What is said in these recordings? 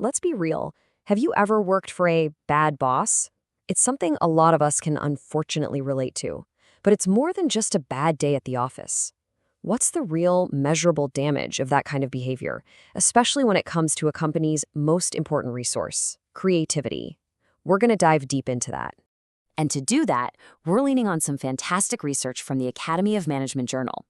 Let's be real. Have you ever worked for a bad boss? It's something a lot of us can unfortunately relate to. But it's more than just a bad day at the office. What's the real, measurable damage of that kind of behavior, especially when it comes to a company's most important resource, creativity? We're going to dive deep into that. And to do that, we're leaning on some fantastic research from the Academy of Management Journal.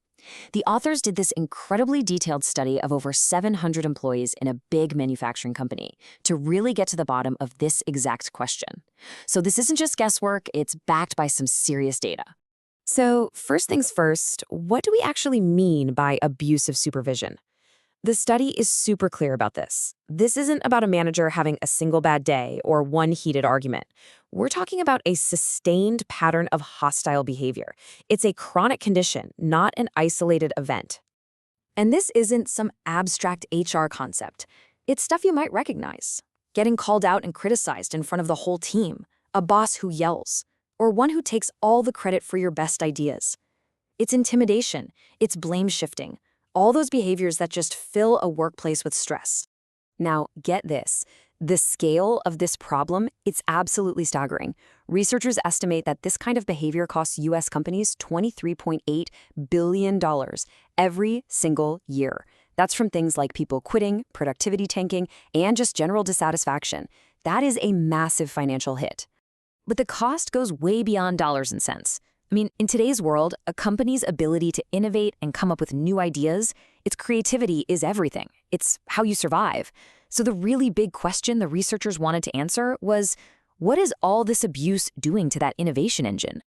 The authors did this incredibly detailed study of over 700 employees in a big manufacturing company to really get to the bottom of this exact question. So this isn't just guesswork, it's backed by some serious data. So, first things first, what do we actually mean by abusive supervision? The study is super clear about this. This isn't about a manager having a single bad day or one heated argument. We're talking about a sustained pattern of hostile behavior. It's a chronic condition, not an isolated event. And this isn't some abstract HR concept. It's stuff you might recognize. Getting called out and criticized in front of the whole team, a boss who yells, or one who takes all the credit for your best ideas. It's intimidation, it's blame shifting, all those behaviors that just fill a workplace with stress. Now, get this. The scale of this problem, it's absolutely staggering. Researchers estimate that this kind of behavior costs U.S. companies $23.8 billion every single year. That's from things like people quitting, productivity tanking, and just general dissatisfaction. That is a massive financial hit. But the cost goes way beyond dollars and cents. I mean, in today's world, a company's ability to innovate and come up with new ideas, its creativity is everything. It's how you survive. So the really big question the researchers wanted to answer was, what is all this abuse doing to that innovation engine?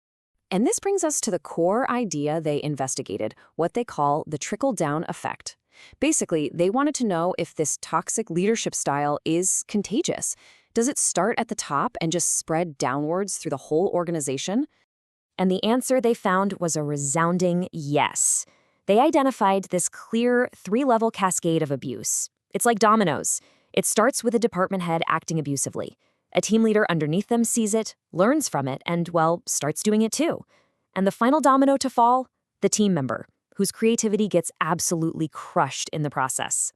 And this brings us to the core idea they investigated, what they call the trickle-down effect. Basically, they wanted to know if this toxic leadership style is contagious. Does it start at the top and just spread downwards through the whole organization? And the answer they found was a resounding yes. They identified this clear 3-level cascade of abuse. It's like dominoes. It starts with a department head acting abusively. A team leader underneath them sees it, learns from it, and, well, starts doing it too. And the final domino to fall? The team member, whose creativity gets absolutely crushed in the process.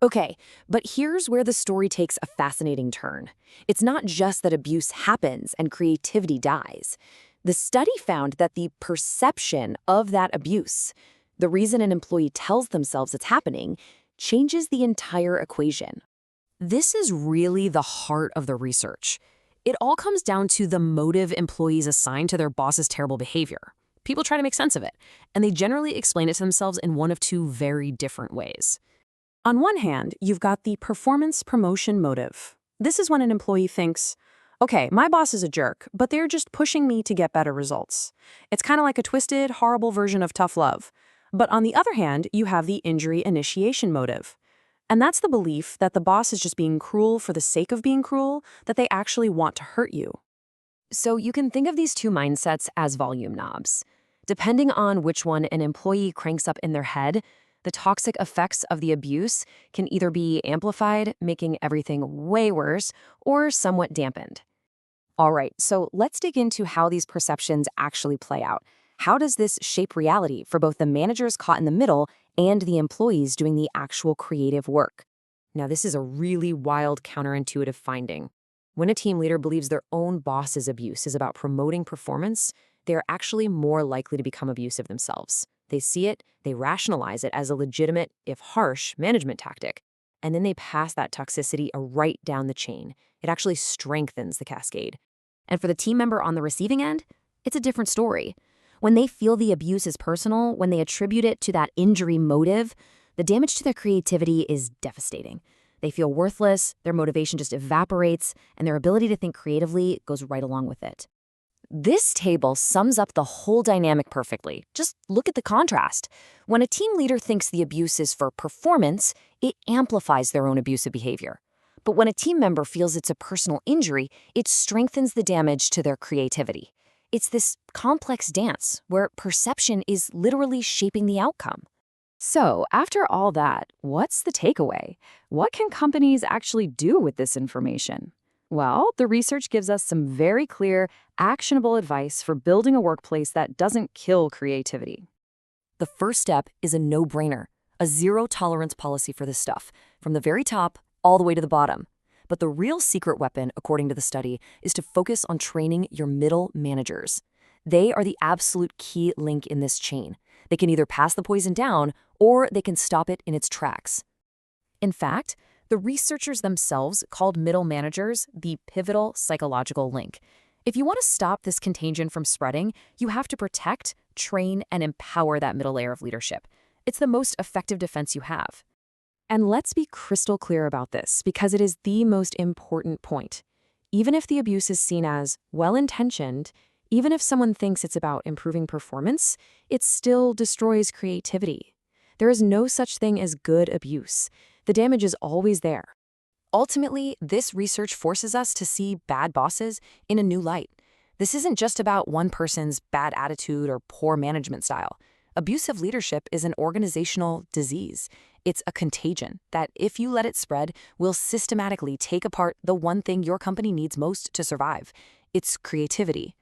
Okay, but here's where the story takes a fascinating turn. It's not just that abuse happens and creativity dies. The study found that the perception of that abuse, the reason an employee tells themselves it's happening, changes the entire equation. This is really the heart of the research. It all comes down to the motive employees assign to their boss's terrible behavior. People try to make sense of it, and they generally explain it to themselves in one of two very different ways. On one hand, you've got the performance promotion motive. This is when an employee thinks, okay, my boss is a jerk, but they're just pushing me to get better results. It's kind of like a twisted, horrible version of tough love. But on the other hand, you have the injury initiation motive. And that's the belief that the boss is just being cruel for the sake of being cruel, that they actually want to hurt you. So you can think of these two mindsets as volume knobs. Depending on which one an employee cranks up in their head, the toxic effects of the abuse can either be amplified, making everything way worse, or somewhat dampened. All right, so let's dig into how these perceptions actually play out. How does this shape reality for both the managers caught in the middle and the employees doing the actual creative work? Now, this is a really wild counterintuitive finding. When a team leader believes their own boss's abuse is about promoting performance, they're actually more likely to become abusive themselves. They see it, they rationalize it as a legitimate, if harsh, management tactic, and then they pass that toxicity right down the chain. It actually strengthens the cascade. And for the team member on the receiving end, it's a different story. When they feel the abuse is personal, when they attribute it to that injury motive, the damage to their creativity is devastating. They feel worthless, their motivation just evaporates, and their ability to think creatively goes right along with it. This table sums up the whole dynamic perfectly. Just look at the contrast. When a team leader thinks the abuse is for performance, it amplifies their own abusive behavior. But when a team member feels it's a personal injury, it strengthens the damage to their creativity. It's this complex dance where perception is literally shaping the outcome. So, after all that, what's the takeaway? What can companies actually do with this information? Well, the research gives us some very clear, actionable advice for building a workplace that doesn't kill creativity. The first step is a no-brainer, a zero-tolerance policy for this stuff, from the very top all the way to the bottom. But the real secret weapon, according to the study, is to focus on training your middle managers. They are the absolute key link in this chain. They can either pass the poison down or they can stop it in its tracks. In fact, the researchers themselves called middle managers the pivotal psychological link. If you want to stop this contagion from spreading, you have to protect, train, and empower that middle layer of leadership. It's the most effective defense you have. And let's be crystal clear about this, because it is the most important point. Even if the abuse is seen as well-intentioned, even if someone thinks it's about improving performance, it still destroys creativity. There is no such thing as good abuse. The damage is always there. Ultimately, this research forces us to see bad bosses in a new light. This isn't just about one person's bad attitude or poor management style. Abusive leadership is an organizational disease. It's a contagion that, if you let it spread, will systematically take apart the one thing your company needs most to survive. It's creativity.